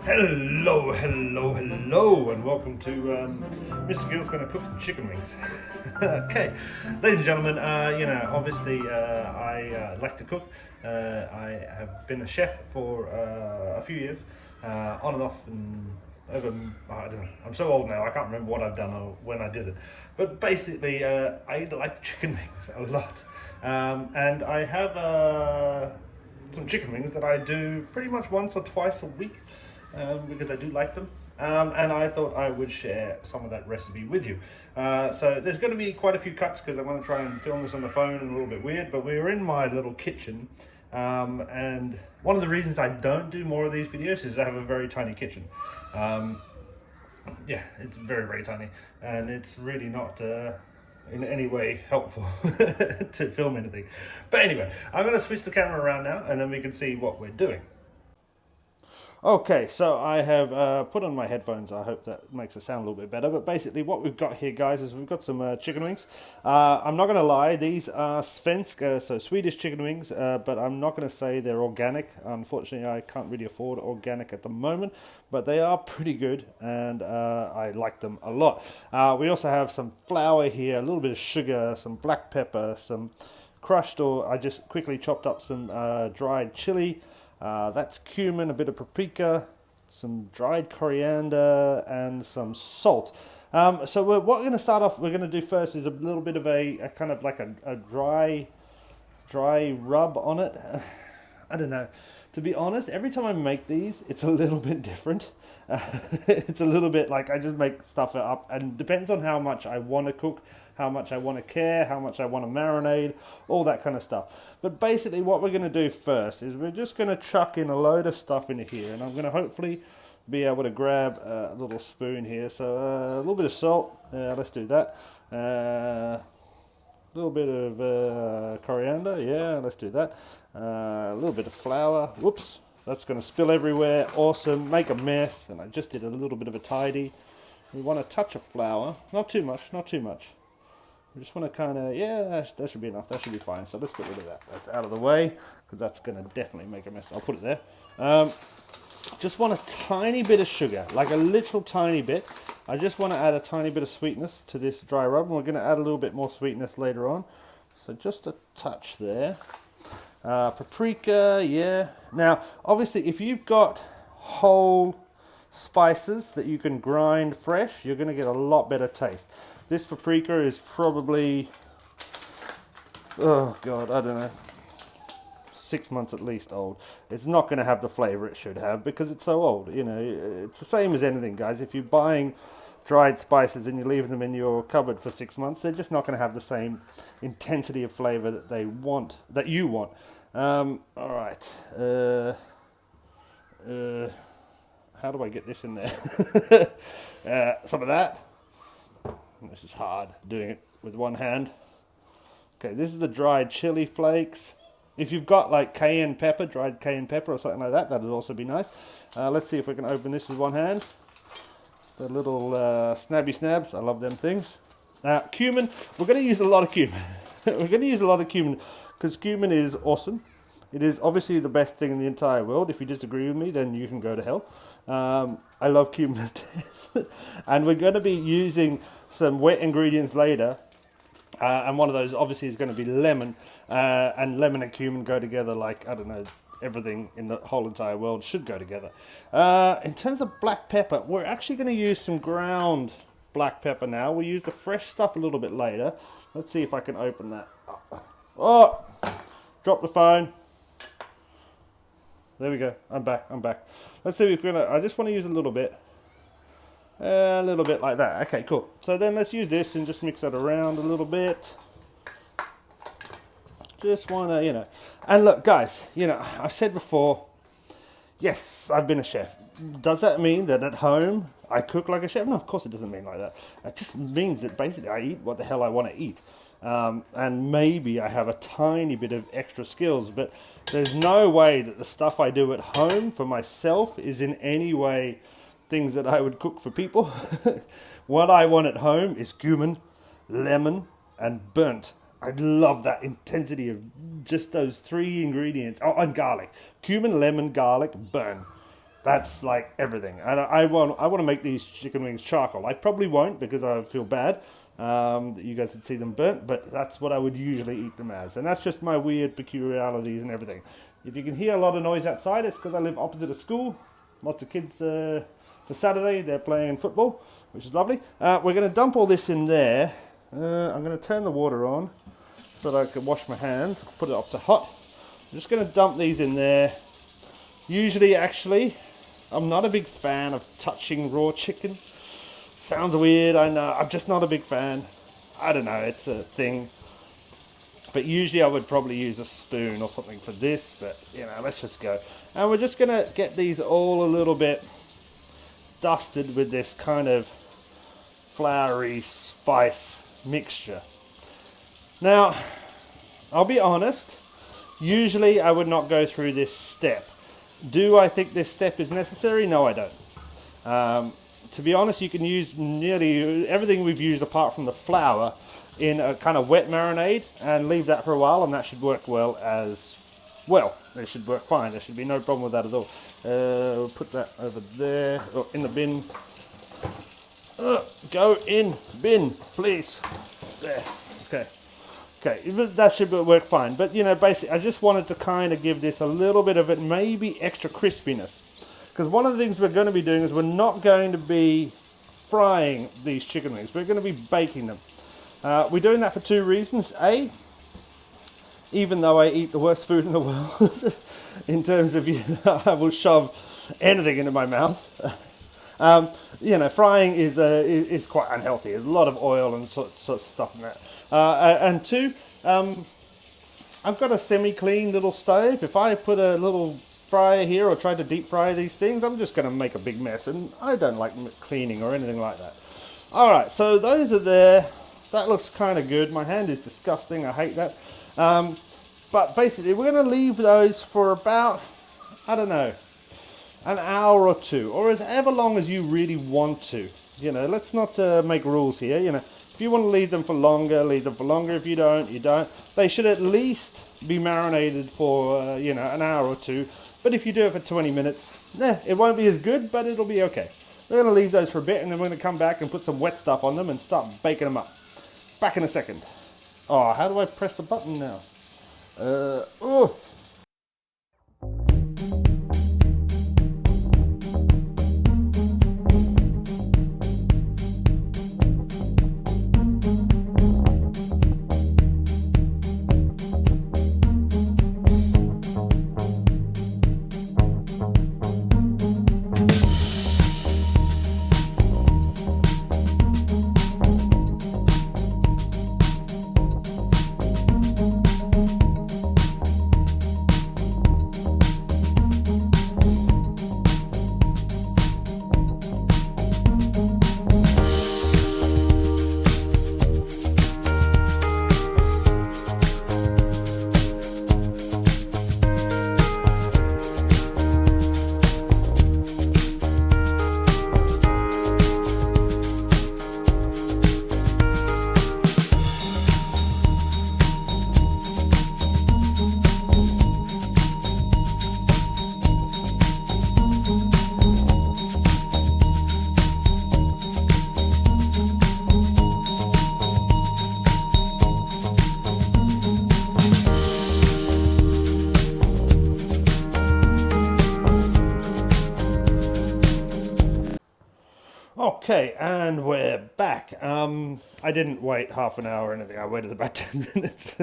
Hello, hello, hello, and welcome to Mr. Gill's going to cook some chicken wings. Okay, ladies and gentlemen, obviously I like to cook. I have been a chef for a few years, on and off, and over, I don't know, I'm so old now, I can't remember what I've done or when I did it. But basically, I like chicken wings a lot. And I have some chicken wings that I do pretty much once or twice a week, because I do like them. And I thought I would share some of that recipe with you. So there's going to be quite a few cuts because I want to try and film this on the phone and a little bit weird, but we're in my little kitchen. And one of the reasons I don't do more of these videos is I have a very tiny kitchen. Yeah, it's very, very tiny, and it's really not in any way helpful to film anything. But anyway, I'm going to switch the camera around now, and then we can see what we're doing. Okay, so I have put on my headphones. I hope that makes it sound a little bit better. But basically, what we've got here, guys, is we've got some chicken wings. I'm not going to lie; these are svenska, so Swedish chicken wings. But I'm not going to say they're organic. Unfortunately, I can't really afford organic at the moment. But they are pretty good, and I like them a lot. We also have some flour here, a little bit of sugar, some black pepper, some crushed, or I just quickly chopped up some dried chili. That's cumin, a bit of paprika, some dried coriander, and some salt. So what we're going to start off, we're going to do first is a little bit of a kind of like a dry rub on it. I don't know. To be honest, every time I make these, it's a little bit different. It's a little bit like I just make stuff up, and depends on how much I want to cook, how much I want to care, how much I want to marinate, all that kind of stuff. But basically, what we're going to do first is we're just going to chuck in a load of stuff into here, and I'm going to hopefully be able to grab a little spoon here. So a little bit of salt. Let's do that. A little bit of coriander, yeah, let's do that. A little bit of flour, whoops, that's going to spill everywhere, awesome, make a mess, and I just did a little bit of a tidy. We want a touch of flour, not too much, not too much. We just want to kind of, yeah, that should be enough, that should be fine. So let's get rid of that, that's out of the way, because that's going to definitely make a mess. I'll put it there. Just want a tiny bit of sugar, like a literal tiny bit. I just want to add a tiny bit of sweetness to this dry rub, and we're going to add a little bit more sweetness later on. So just a touch there. Paprika, yeah. Now, obviously, if you've got whole spices that you can grind fresh, you're going to get a lot better taste. This paprika is probably, oh God, I don't know, 6 months at least old. It's not going to have the flavor it should have because it's so old. You know, it's the same as anything, guys. If you're buying dried spices and you're leaving them in your cupboard for 6 months, they're just not going to have the same intensity of flavor that they want, that you want. All right. How do I get this in there? Some of that. This is hard doing it with one hand. Okay, this is the dried chili flakes. If you've got like cayenne pepper, dried cayenne pepper or something like that, that would also be nice. Let's see if we can open this with one hand. The little snabby snabs, I love them things. Cumin, we're going to use a lot of cumin. We're going to use a lot of cumin because cumin is awesome. It is obviously the best thing in the entire world. If you disagree with me, then you can go to hell. I love cumin to death. And we're going to be using some wet ingredients later. And one of those obviously is going to be lemon, and lemon and cumin go together like, I don't know, everything in the whole entire world should go together. In terms of black pepper, we're actually going to use some ground black pepper now. We'll use the fresh stuff a little bit later. Let's see if I can open that up. Oh, drop the phone. There we go, I'm back. Let's see if we're going to, I just want to use a little bit like that. Okay, cool. So then let's use this and just mix that around a little bit. Just want to, you know. And look, guys, you know, I've said before, yes, I've been a chef. Does that mean that at home I cook like a chef? No, of course it doesn't mean like that. It just means that basically I eat what the hell I want to eat. And maybe I have a tiny bit of extra skills, but there's no way that the stuff I do at home for myself is in any way things that I would cook for people. What I want at home is cumin, lemon, and burnt. I love that intensity of just those three ingredients. Oh, and garlic. Cumin, lemon, garlic, burn. That's like everything. And I want to make these chicken wings charcoal. I probably won't because I feel bad that you guys would see them burnt, but that's what I would usually eat them as. And that's just my weird peculiarities and everything. If you can hear a lot of noise outside, it's because I live opposite a school. Lots of kids, it's a Saturday, they're playing football, which is lovely. We're going to dump all this in there. I'm going to turn the water on so that I can wash my hands, put it up to hot. I'm just going to dump these in there. Usually, actually, I'm not a big fan of touching raw chicken. Sounds weird, I know. I'm just not a big fan. I don't know, it's a thing. But usually I would probably use a spoon or something for this, but you know, let's just go. And we're just gonna get these all a little bit dusted with this kind of floury spice mixture. Now, I'll be honest, usually I would not go through this step. Do I think this step is necessary? No, I don't. To be honest, you can use nearly everything we've used apart from the flour in a kind of wet marinade and leave that for a while, and that should work well as well. It should work fine. There should be no problem with that at all. We'll put that over there, or in the bin. Go in bin, please. There. Okay. Okay, that should work fine. But you know, basically, I just wanted to kind of give this a little bit of it, maybe extra crispiness. Because one of the things we're going to be doing is we're not going to be frying these chicken wings. We're going to be baking them. We're doing that for two reasons. A, even though I eat the worst food in the world, in terms of, you know, I will shove anything into my mouth. You know, frying is quite unhealthy. There's a lot of oil and sorts of stuff in that. And two, I've got a semi-clean little stove. If I put a little fryer here or try to deep fry these things, I'm just going to make a big mess, and I don't like cleaning or anything like that. Alright, so those are there. That looks kind of good. My hand is disgusting. I hate that. But basically, we're going to leave those for about, I don't know, an hour or two, or as ever long as you really want to. You know, let's not make rules here. You know, if you want to leave them for longer, leave them for longer. If you don't, you don't. They should at least be marinated for, you know, an hour or two. But if you do it for 20 minutes, it won't be as good, but it'll be okay. We're going to leave those for a bit, and then we're going to come back and put some wet stuff on them and start baking them up. Back in a second. Oh, how do I press the button now? Oh. Okay, and we're back. I didn't wait half an hour or anything. I waited about 10 minutes.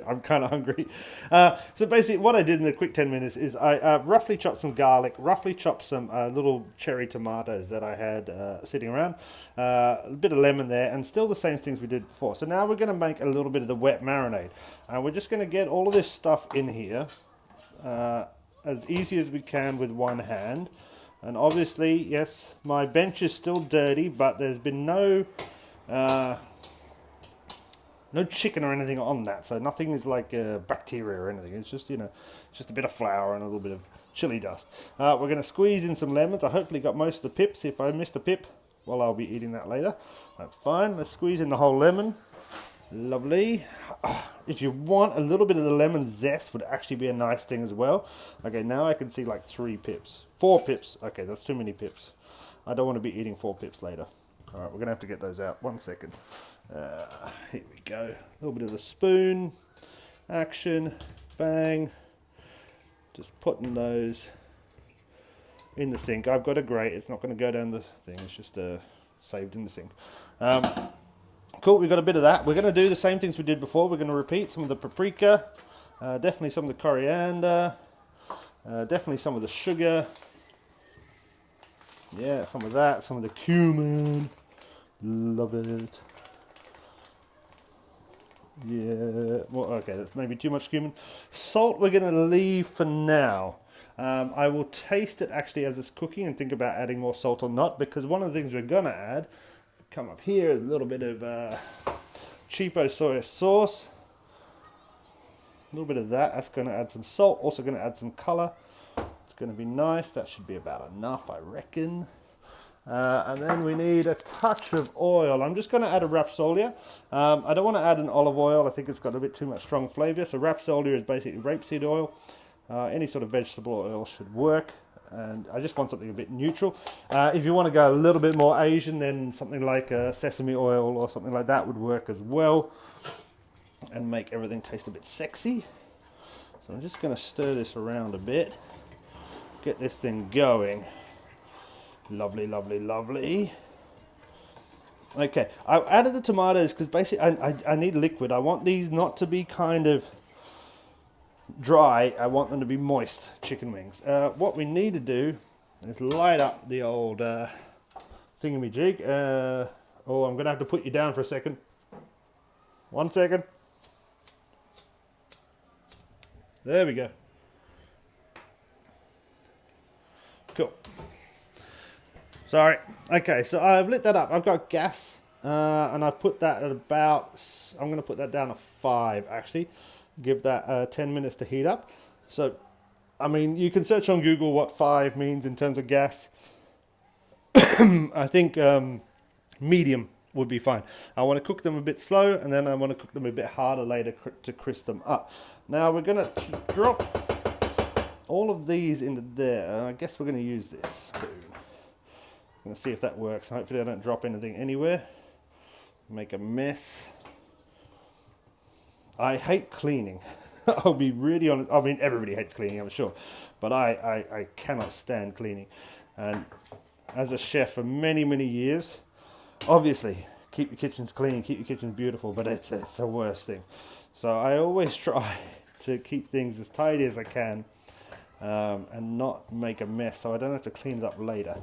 I'm kind of hungry. So basically what I did in the quick 10 minutes is I roughly chopped some garlic, roughly chopped some little cherry tomatoes that I had sitting around, a bit of lemon there, and still the same things we did before. So now we're going to make a little bit of the wet marinade. And we're just going to get all of this stuff in here as easy as we can with one hand. And obviously, yes, my bench is still dirty, but there's been no chicken or anything on that, so nothing is like bacteria or anything. It's just, you know, just a bit of flour and a little bit of chili dust. We're going to squeeze in some lemons. I hopefully got most of the pips. If I missed a pip, well, I'll be eating that later. That's fine. Let's squeeze in the whole lemon. Lovely. If you want, a little bit of the lemon zest would actually be a nice thing as well. Okay, now I can see like 3 pips. 4 pips. Okay, that's too many pips. I don't want to be eating 4 pips later. All right, we're going to have to get those out. 1 second. Here we go. A little bit of the spoon. Action. Bang. Just putting those in the sink. I've got a grate. It's not going to go down the thing. It's just saved in the sink. Cool, we've got a bit of that. We're going to do the same things we did before. We're going to repeat some of the paprika, definitely some of the coriander, definitely some of the sugar. Yeah, some of that, some of the cumin. Love it. Yeah, well, okay, that's maybe too much cumin. Salt we're going to leave for now. I will taste it actually as it's cooking and think about adding more salt or not, because one of the things we're going to add, come up here, is a little bit of cheapo soy sauce. A little bit of that. That's going to add some salt. Also going to add some color. It's going to be nice. That should be about enough, I reckon. And then we need a touch of oil. I'm just going to add a rapsolia. I don't want to add an olive oil. I think it's got a bit too much strong flavor. So rapsolia is basically rapeseed oil. Any sort of vegetable oil should work. And I just want something a bit neutral. If you want to go a little bit more Asian, then something like sesame oil or something like that would work as well and make everything taste a bit sexy. So I'm just going to stir this around a bit, get this thing going. Lovely, lovely, lovely. Okay, I've added the tomatoes because basically I need liquid. I want these not to be kind of dry. I want them to be moist chicken wings. What we need to do is light up the old thingamajig. Oh, I'm gonna have to put you down for a second. 1 second. There we go. Cool. Sorry. Okay, so I've lit that up. I've got gas and I've put that at about, I'm gonna put that down to 5 actually. Give that 10 minutes to heat up. So, I mean, you can search on Google what 5 means in terms of gas. I think medium would be fine. I want to cook them a bit slow, and then I want to cook them a bit harder later to crisp them up. Now we're going to drop all of these into there. I guess we're going to use this spoon. I'm going to see if that works. Hopefully I don't drop anything anywhere. Make a mess. I hate cleaning. I'll be really honest. I mean, everybody hates cleaning, I'm sure. But I cannot stand cleaning. And as a chef for many, many years, obviously, keep your kitchens clean, keep your kitchens beautiful, but it's the worst thing. So I always try to keep things as tidy as I can and not make a mess so I don't have to clean it up later.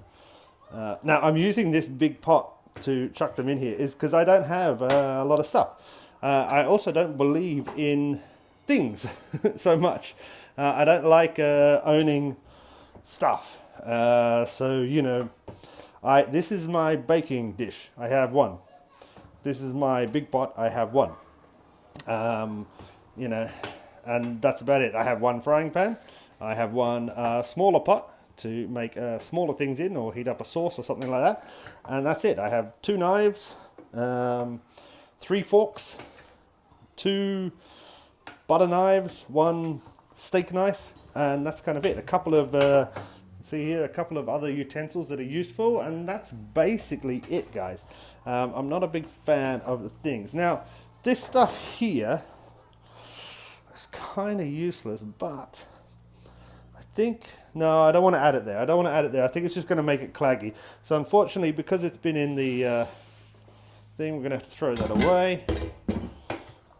Now, I'm using this big pot to chuck them in here is because I don't have a lot of stuff. I also don't believe in things so much. I don't like owning stuff. So, you know, this is my baking dish. I have one. This is my big pot. I have one. You know, and that's about it. I have one frying pan. I have one smaller pot to make smaller things in or heat up a sauce or something like that. And that's it. I have 2 knives, 3 forks, 2 butter knives, 1 steak knife, and that's kind of it. A couple of see here, a couple of other utensils that are useful, and that's basically it, guys. I'm not a big fan of the things. Now, this stuff here is kind of useless, but I think, no, I don't want to add it there. I don't want to add it there. I think it's just going to make it claggy. So unfortunately, because it's been in the thing, we're going to have to throw that away.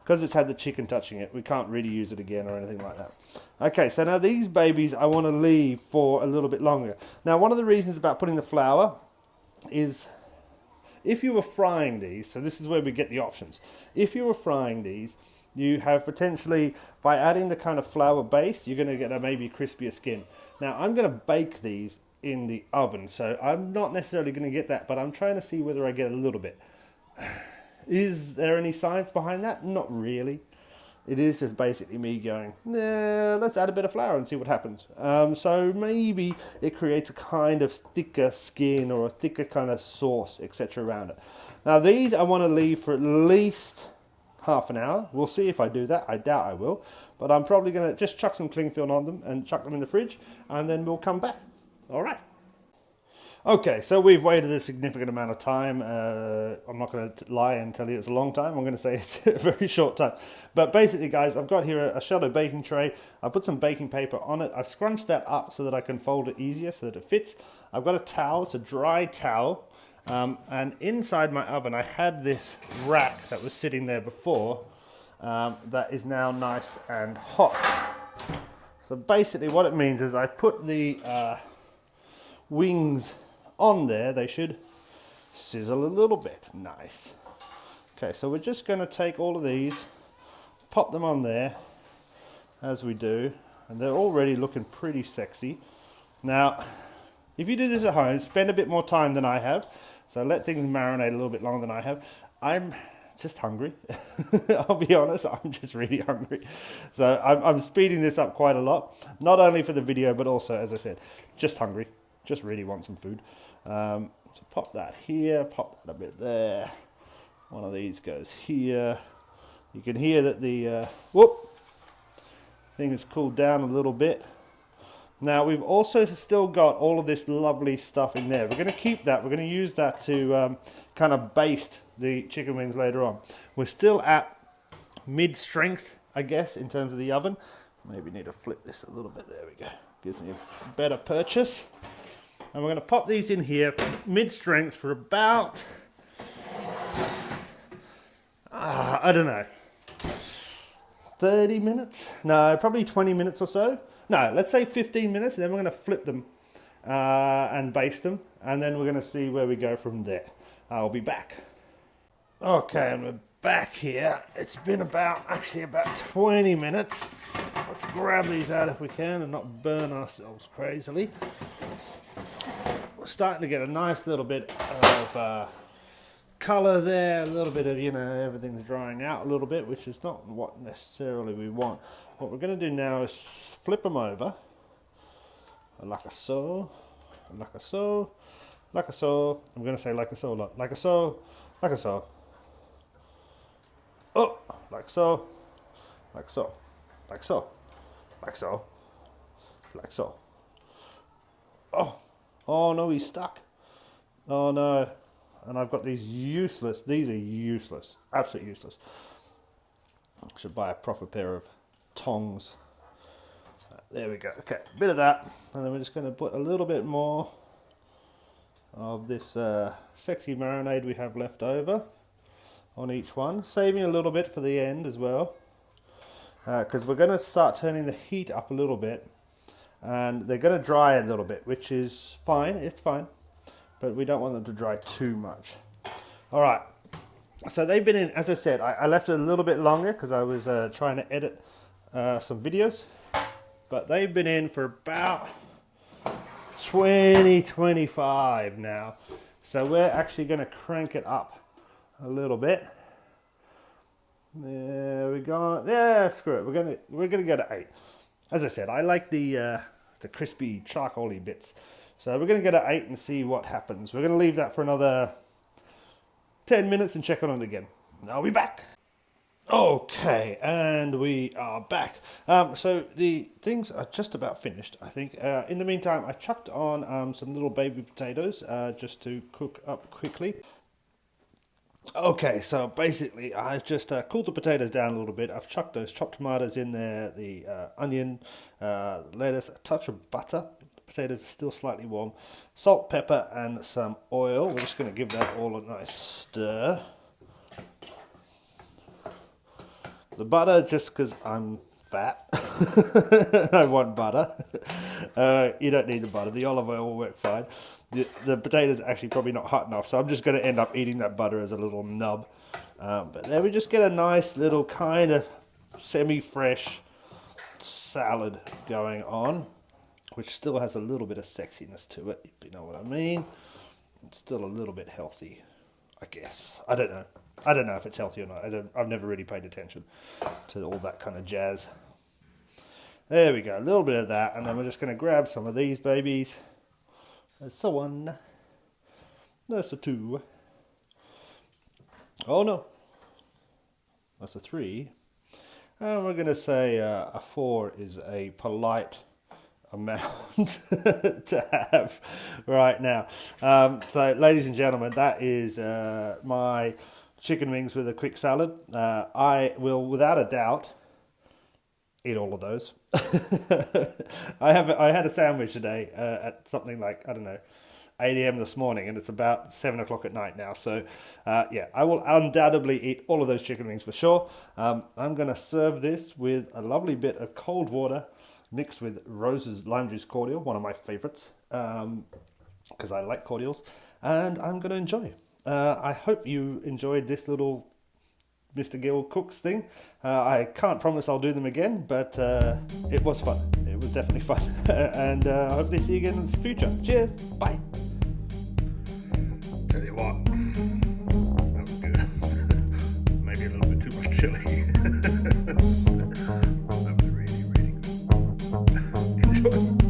Because it's had the chicken touching it, we can't really use it again or anything like that. Okay, so now these babies I want to leave for a little bit longer. Now, one of the reasons about putting the flour is if you were frying these, so this is where we get the options. If you were frying these, you have potentially, by adding the kind of flour base, you're going to get a maybe crispier skin. Now, I'm going to bake these in the oven, so I'm not necessarily going to get that, but I'm trying to see whether I get a little bit. Is there any science behind that? Not really. It is just basically me going, nah, let's add a bit of flour and see what happens. So maybe it creates a kind of thicker skin or a thicker kind of sauce, etc. around it. Now these I want to leave for at least half an hour. We'll see if I do that. I doubt I will. But I'm probably going to just chuck some cling film on them and chuck them in the fridge, and then we'll come back. All right. Okay, so we've waited a significant amount of time. I'm not going to lie and tell you it's a long time. I'm going to say it's a very short time. But basically, guys, I've got here a shallow baking tray. I put some baking paper on it. I've scrunched that up so that I can fold it easier so that it fits. I've got a towel. It's a dry towel. And inside my oven, I had this rack that was sitting there before that is now nice and hot. So basically what it means is I put the wings on there. They should sizzle a little bit. Nice. Okay, so we're just going to take all of these, pop them on there as we do, and they're already looking pretty sexy. Now, if you do this at home, spend a bit more time than I have. So let things marinate a little bit longer than I have. I'm just hungry. I'll be honest, I'm just really hungry. So I'm speeding this up quite a lot. Not only for the video, but also, as I said, just hungry. Just really want some food. So pop that here, pop that a bit there. One of these goes here. You can hear that the thing has cooled down a little bit. Now we've also still got all of this lovely stuff in there. We're going to keep that. We're going to use that to kind of baste the chicken wings later on. We're still at mid-strength, I guess, in terms of the oven. Maybe need to flip this a little bit. There we go. Gives me a better purchase. And we're going to pop these in here mid-strength for about, I don't know, 30 minutes? No, probably 20 minutes or so. No, let's say 15 minutes, and then we're going to flip them and baste them, and then we're going to see where we go from there. I'll be back. Okay, and we're back here. It's been about 20 minutes. Let's grab these out if we can and not burn ourselves crazily. We're starting to get a nice little bit of colour there, a little bit of, everything's drying out a little bit, which is not what necessarily we want. What we're going to do now is flip them over, like a so, like a so, like a so. I'm going to say like a so, like a so, like a so. Oh, like so, like so, like so, like so, like so. Oh no, he's stuck. Oh no. And I've got these useless, these are useless, absolutely useless. I should buy a proper pair of tongs. There we go. Okay, a bit of that, and then we're just going to put a little bit more of this sexy marinade we have left over on each one, saving a little bit for the end as well, because we're going to start turning the heat up a little bit, and they're going to dry a little bit, which is fine. It's fine, but we don't want them to dry too much. All right. So they've been in, as I said, I left it a little bit longer because I was trying to edit some videos, but they've been in for about 20-25 now. So we're actually going to crank it up a little bit. There we go. Yeah, screw it. We're gonna go to 8. As I said, I like the crispy charcoaly bits. So we're gonna go to 8 and see what happens. We're gonna leave that for another 10 minutes and check on it again. I'll be back. Okay, and we are back. So the things are just about finished, I think. In the meantime, I chucked on some little baby potatoes just to cook up quickly. Okay, so basically I've just cooled the potatoes down a little bit. I've chucked those chopped tomatoes in there, the onion, lettuce, a touch of butter. The potatoes are still slightly warm. Salt, pepper, and some oil. We're just going to give that all a nice stir. The butter, just because I'm fat, I want butter. You don't need the butter. The olive oil will work fine. The potatoes are actually probably not hot enough, so I'm just going to end up eating that butter as a little nub. But there we just get a nice little kind of semi-fresh salad going on, which still has a little bit of sexiness to it, if you know what I mean. It's still a little bit healthy, I guess. I don't know. I don't know if it's healthy or not. I've never really paid attention to all that kind of jazz. There we go, a little bit of that, and then we're just going to grab some of these babies. That's a 1. That's a 2. Oh no. That's a 3. And we're going to say a 4 is a polite amount to have right now. So, ladies and gentlemen, that is my chicken wings with a quick salad. I will, without a doubt, eat all of those. I had a sandwich today at something like, I don't know, 8 a.m. this morning, and it's about 7 o'clock at night now. So, yeah, I will undoubtedly eat all of those chicken wings for sure. I'm going to serve this with a lovely bit of cold water mixed with Rose's lime juice cordial, one of my favorites, because I like cordials, and I'm going to enjoy. I hope you enjoyed this little Mr. Gill Cooks thing. I can't promise I'll do them again, but it was fun. It was definitely fun. And hopefully see you again in the future. Cheers. Bye. Tell you what, that was good. Maybe a little bit too much chili. That was really, really good. Enjoy.